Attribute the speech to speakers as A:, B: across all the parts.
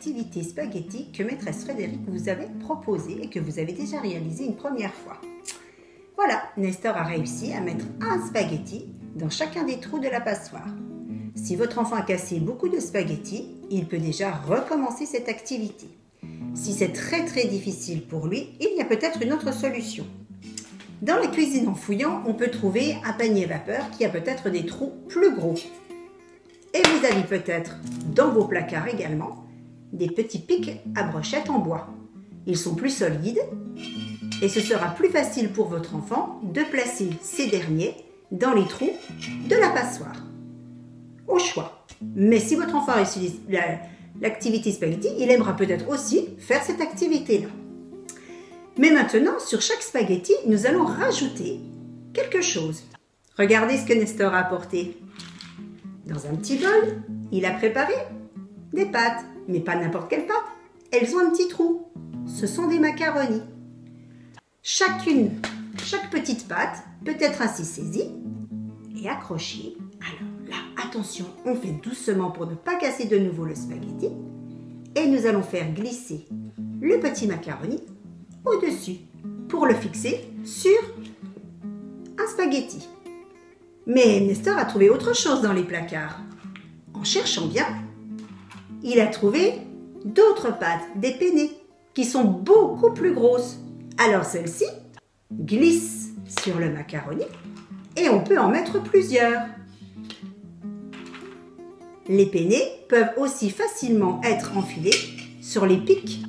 A: activité spaghetti que maîtresse Frédérique vous avait proposée et que vous avez déjà réalisé une première fois. Voilà, Nestor a réussi à mettre un spaghetti dans chacun des trous de la passoire. Si votre enfant a cassé beaucoup de spaghettis, il peut déjà recommencer cette activité. Si c'est très difficile pour lui, il y a peut-être une autre solution. Dans la cuisine en fouillant, on peut trouver un panier vapeur qui a peut-être des trous plus gros. Et vous avez peut-être, dans vos placards également, des petits pics à brochettes en bois. Ils sont plus solides et ce sera plus facile pour votre enfant de placer ces derniers dans les trous de la passoire. Au choix. Mais si votre enfant réussit l'activité spaghetti, il aimera peut-être aussi faire cette activité-là. Mais maintenant, sur chaque spaghetti, nous allons rajouter quelque chose. Regardez ce que Nestor a apporté. Dans un petit bol, il a préparé des pâtes, mais pas n'importe quelle pâte. Elles ont un petit trou. Ce sont des macaronis. Chaque petite pâte peut être ainsi saisie et accrochée. Alors là, attention, on fait doucement pour ne pas casser de nouveau le spaghetti. Et nous allons faire glisser le petit macaroni au-dessus pour le fixer sur un spaghetti. Mais Nestor a trouvé autre chose dans les placards. En cherchant bien, il a trouvé d'autres pâtes, des penne, qui sont beaucoup plus grosses. Alors celle-ci glisse sur le macaroni et on peut en mettre plusieurs. Les penne peuvent aussi facilement être enfilés sur les pics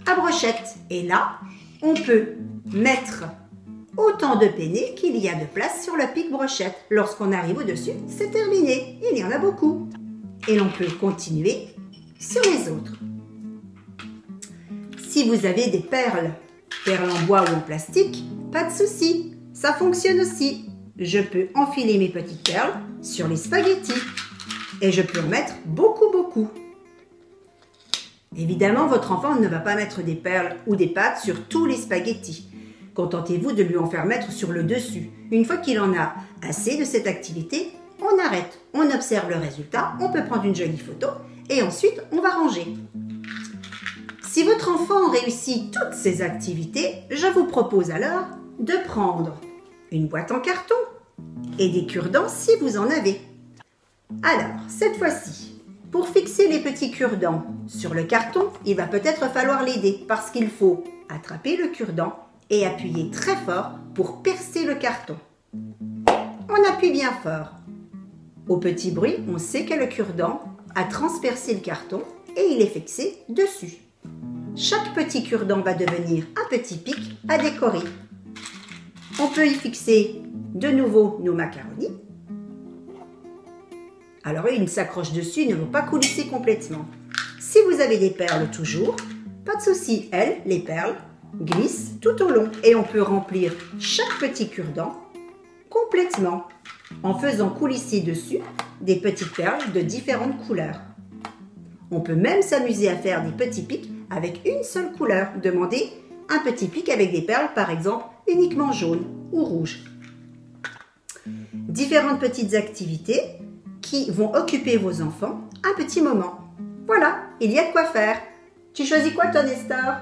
A: à brochettes. Et là, on peut mettre autant de penne qu'il y a de place sur le pic brochette. Lorsqu'on arrive au-dessus, c'est terminé. Il y en a beaucoup. Et l'on peut continuer sur les autres. Si vous avez des perles en bois ou en plastique, pas de souci. Ça fonctionne aussi. Je peux enfiler mes petites perles sur les spaghettis. Et je peux en mettre beaucoup. Évidemment, votre enfant ne va pas mettre des perles ou des pâtes sur tous les spaghettis. Contentez-vous de lui en faire mettre sur le dessus. Une fois qu'il en a assez de cette activité, on arrête. On observe le résultat, on peut prendre une jolie photo et ensuite on va ranger. Si votre enfant réussit toutes ces activités, je vous propose alors de prendre une boîte en carton et des cure-dents si vous en avez. Alors, cette fois-ci, pour fixer les petits cure-dents sur le carton, il va peut-être falloir l'aider parce qu'il faut attraper le cure-dent et appuyer très fort pour percer le carton. On appuie bien fort. Au petit bruit, on sait que le cure-dent a transpercé le carton et il est fixé dessus. Chaque petit cure-dent va devenir un petit pic à décorer. On peut y fixer de nouveau nos macaronis. Alors il s'accroche dessus, il ne va pas coulisser complètement. Si vous avez des perles toujours, pas de souci, les perles glissent tout au long et on peut remplir chaque petit cure-dent complètement en faisant coulisser dessus des petites perles de différentes couleurs. On peut même s'amuser à faire des petits pics avec une seule couleur. Demandez un petit pic avec des perles par exemple uniquement jaunes ou rouges. Différentes petites activités qui vont occuper vos enfants un petit moment. Voilà, il y a de quoi faire. Tu choisis quoi toi, Nestor ?